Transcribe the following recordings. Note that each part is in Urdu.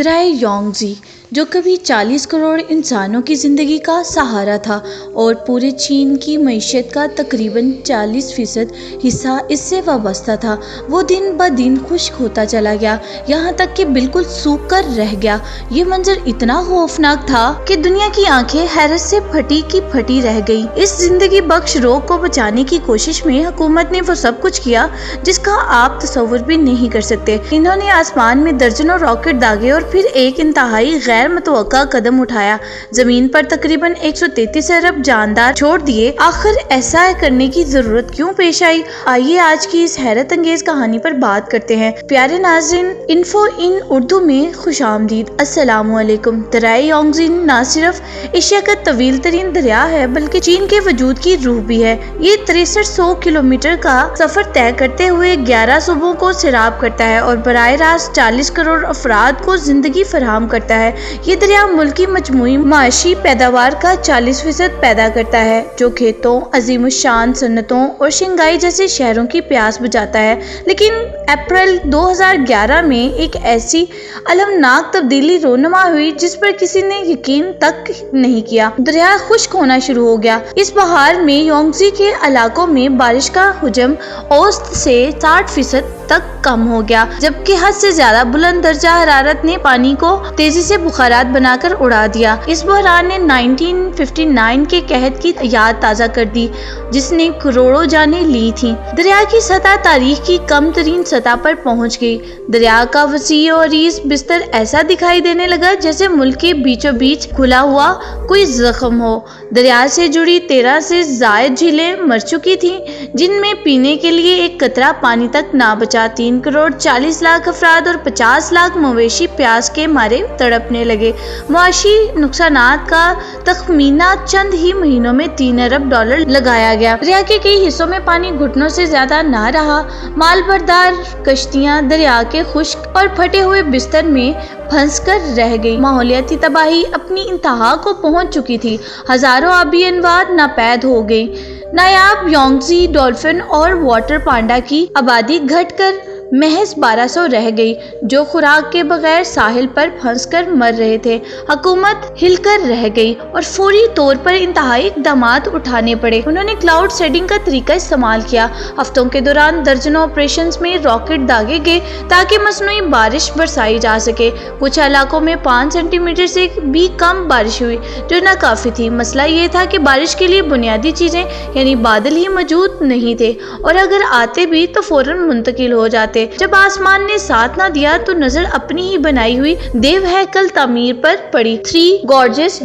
دریائے یانگزی جو کبھی 40 کروڑ انسانوں کی زندگی کا سہارا تھا اور پورے چین کی معیشت کا تقریباً 40% حصہ اس سے وابستہ تھا، وہ دن بدن خشک ہوتا چلا گیا، یہاں تک کہ بالکل سوکھ کر رہ گیا۔ یہ منظر اتنا خوفناک تھا کہ دنیا کی آنکھیں حیرت سے پھٹی کی پھٹی رہ گئی۔ اس زندگی بخش روگ کو بچانے کی کوشش میں حکومت نے وہ سب کچھ کیا جس کا آپ تصور بھی نہیں کر سکتے۔ انہوں نے آسمان میں درجنوں راکٹ داغے اور پھر ایک انتہائی غیر متوقع قدم اٹھایا، زمین پر تقریباً 133 ارب جاندار چھوڑ دیے۔ آخر ایسا کرنے کی ضرورت کیوں پیش آئی؟ آئیے آج کی اس حیرت انگیز کہانی پر بات کرتے ہیں۔ پیارے ناظرین، انفو ان اردو میں خوش آمدید۔ السلام علیکم۔ دریائے یانگزی نہ صرف ایشیا کا طویل ترین دریا ہے بلکہ چین کے وجود کی روح بھی ہے۔ یہ 6300 کلومیٹر کا سفر طے کرتے ہوئے 11 صوبوں کو سیراب کرتا ہے اور براہ راست 40 کروڑ افراد کو زندگی فراہم کرتا ہے۔ یہ دریا ملک کی مجموعی معاشی پیداوار کا 40% پیدا کرتا ہے، جو کھیتوں، عظیم الشان صنعتوں اور شنگھائی جیسے شہروں کی پیاس بجھاتا ہے۔ لیکن اپریل 2011 میں ایک ایسی المناک تبدیلی رونما ہوئی جس پر کسی نے یقین تک نہیں کیا۔ دریا خشک ہونا شروع ہو گیا۔ اس بہار میں یانگزی کے علاقوں میں بارش کا حجم اوسط سے 60% تک کم ہو گیا، جبکہ حد سے زیادہ بلند درجہ حرارت نے پانی کو تیزی سے بخارات بنا کر اڑا دیا۔ اس بحران نے 1959 کے قحط کی یاد تازہ کر دی جس نے کروڑوں جانیں لی تھیں۔ دریا کی سطح تاریخ کی کم ترین سطح پر پہنچ گئی۔ دریا کا وسیع اور عریض بستر ایسا دکھائی دینے لگا جیسے ملک کے بیچوں بیچ کھلا ہوا کوئی زخم ہو۔ دریا سے جڑی 13 سے زائد جھیلیں مر چکی تھیں، جن میں پینے کے لیے ایک قطرہ پانی تک نہ بچا۔ 3 کروڑ 40 لاکھ افراد اور 50 لاکھ مویشی پیاس کے مارے تڑپنے لگے۔ معاشی نقصانات کا تخمینہ چند ہی مہینوں میں $3 ارب لگایا گیا۔ دریا کے کئی حصوں میں پانی گھٹنوں سے زیادہ نہ رہا۔ مال بردار کشتیاں دریا کے خشک اور پھٹے ہوئے بستر میں پھنس کر رہ گئی۔ ماحولیاتی تباہی اپنی انتہا کو پہنچ چکی تھی۔ ہزاروں آبی انواع ناپید ہو گئیں۔ نایاب یانگزی ڈولفن اور واٹر پانڈا کی آبادی گھٹ کر محض 1200 رہ گئی، جو خوراک کے بغیر ساحل پر پھنس کر مر رہے تھے۔ حکومت ہل کر رہ گئی اور فوری طور پر انتہائی اقدامات اٹھانے پڑے۔ انہوں نے کلاؤڈ سیڈنگ کا طریقہ استعمال کیا۔ ہفتوں کے دوران درجنوں آپریشنز میں راکٹ داغے گئے تاکہ مصنوعی بارش برسائی جا سکے۔ کچھ علاقوں میں 5 سینٹی میٹر سے بھی کم بارش ہوئی، جو ناکافی تھی۔ مسئلہ یہ تھا کہ بارش کے لیے بنیادی چیزیں یعنی بادل ہی موجود نہیں تھے، اور اگر آتے بھی تو فوراً منتقل ہو جاتے۔ جب آسمان نے ساتھ نہ دیا تو نظر اپنی ہی بنائی ہوئی دیو ہیکل تعمیر پر پڑی۔ 3 گارجز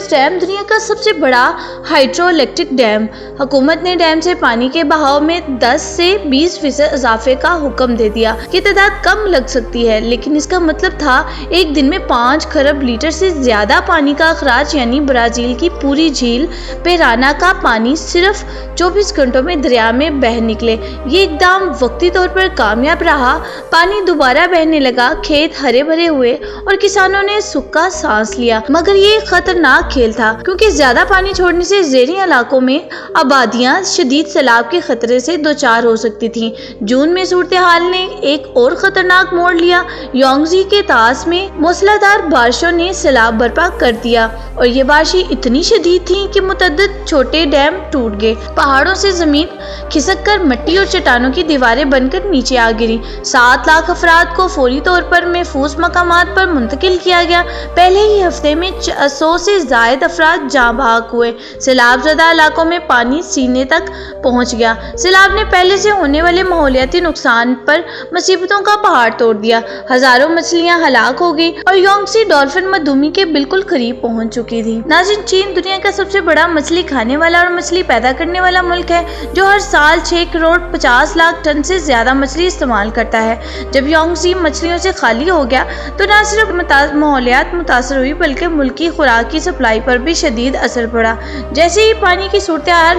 ڈیم دنیا کا سب سے بڑا ہائیڈرو الیکٹرک ڈیم۔ حکومت نے ڈیم سے پانی کے بہاؤ میں 10 سے 20% اضافے کا حکم دے دیا۔ یہ تعداد کم لگ سکتی ہے، لیکن اس کا مطلب تھا ایک دن میں 5 خرب لیٹر سے زیادہ پانی کا اخراج، یعنی برازیل کی پوری جھیل پیرانا کا پانی صرف 24 گھنٹوں میں دریا میں بہہ نکلے۔ یہ اقدام وقتی طور پر کامیاب رہا۔ پانی دوبارہ بہنے لگا، کھیت ہرے بھرے ہوئے اور کسانوں نے سکھ کا سانس لیا۔ مگر یہ خطرناک کھیل تھا، کیونکہ زیادہ پانی چھوڑنے سے زیریں علاقوں میں آبادیاں شدید سیلاب کے خطرے سے دوچار ہو سکتی تھیں۔ جون میں صورتحال نے ایک اور خطرناک موڑ لیا۔ یانگزی کے طاس میں موسلادھار بارشوں نے سیلاب برپا کر دیا، اور یہ بارشیں اتنی شدید تھیں کہ متعدد چھوٹے ڈیم ٹوٹ گئے۔ پہاڑوں سے زمین کھسک کر مٹی اور چٹانوں کی دیواریں بن کر نیچے آ گری۔ 7 لاکھ افراد کو فوری طور پر محفوظ مقامات پر منتقل کیا گیا۔ پہلے ہی ہفتے میں 100 سے زائد افراد جاں بحق ہوئے۔ سیلاب زدہ علاقوں میں پانی سینے تک پہنچ گیا۔ سیلاب نے پہلے سے ہونے والے ماحولیاتی نقصان پر مصیبتوں کا پہاڑ توڑ دیا۔ ہزاروں مچھلیاں ہلاک ہو گئی اور یانگزی ڈولفن معدومی کے بالکل قریب پہنچ چکی تھی۔ ناظرین، چین دنیا کا سب سے بڑا مچھلی کھانے والا اور مچھلی پیدا کرنے والا ملک ہے، جو ہر سال 6 کروڑ 50 لاکھ ٹن سے زیادہ مچھلی استعمال کرتا ہے۔ جب یانگزی مچھلیوں سے خالی ہو گیا تو نہ صرف ماحولیات متاثر ہوئی بلکہ ملک کی خوراک کی سپلائی پر بھی شدید اثر پڑا۔ جیسے ہی پانی کی صورتحال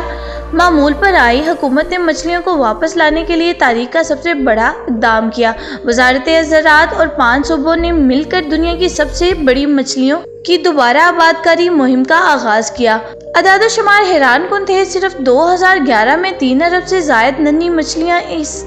معمول پر آئی، حکومت نے مچھلیوں کو واپس لانے کے لیے تاریخ کا سب سے بڑا اقدام کیا۔ وزارت زراعت اور 5 صوبوں نے مل کر دنیا کی سب سے بڑی مچھلیوں کی دوبارہ آباد کاری مہم کا آغاز کیا۔ اعداد و شمار حیران کن تھے۔ صرف 2011 میں 3 ارب سے زائد ننھی مچھلیاں اس